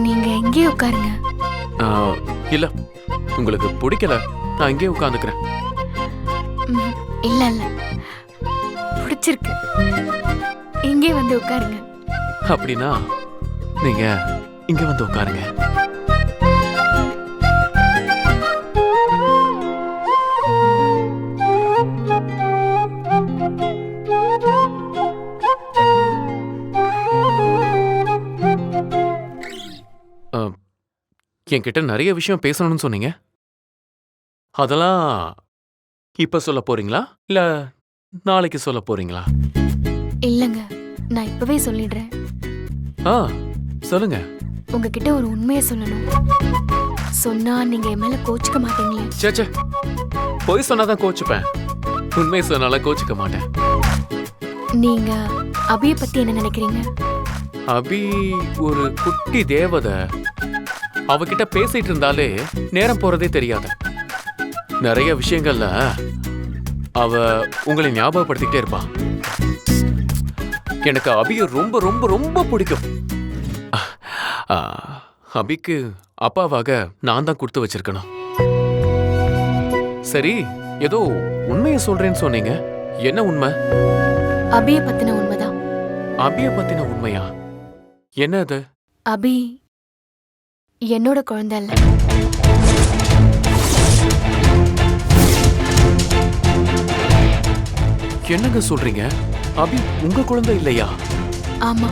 நீங்க எங்கே உட்காருங்க. ஆ, இல்ல உங்களுக்கு பிடிக்கல, நான் இங்கே உட்காந்துக்கிறேன். இல்ல இல்ல, பிடிச்சிருக்கு. இங்கே வந்து உட்காருங்க. அப்படின்னா நீங்க இங்க வந்து உட்காருங்க. ஆ, என்கிட்ட நிறைய விஷயம் பேசணும்னு சொன்னீங்க. அதெல்லாம் இப்ப சொல்ல போறீங்களா இல்ல நாளைக்கு சொல்ல போறீங்களா? இல்லங்க, நான் இப்பவே சொல்லிடுறேன். ஆ, சொல்லுங்க. உங்ககிட்ட ஒரு உண்மையை சொல்லணும். சொன்னா நீங்க என் மேல கோச்சுக்க மாட்டீங்களே? சேச்சே, பொய் சொன்னாதான் கோச்சுப்பேன், உண்மை சொன்னால கோச்சுக்க மாட்டேன். நீங்க அபிய பத்தி என்ன நினைக்கிறீங்க? அபி ஒரு குட்டி தேவதை. அவகிட்ட பேசிட்டு இருந்தாலே நேரம் போறதே தெரியாது. நிறைய விஷயங்கள்ல அவ உங்களை ஞாபகப்படுத்திட்டே இருப்பா. எனக்கு அபிய ரொம்ப ரொம்ப ரொம்ப பிடிக்கும். அபிக்கு அப்பாவாக நான் தான் கொடுத்து வச்சிருக்கணும். சரி, ஏதோ உண்மையை சொல்றேன்னு சொன்னீங்க. என்ன உண்மை? அபிய பத்தின உண்மைதான். அபிய பத்தின உண்மையா? என்ன அது? அபி என்னோட குழந்தை இல்ல. என்னங்க சொல்றீங்க? அபி உங்க குழந்தை இல்லையா? ஆமா,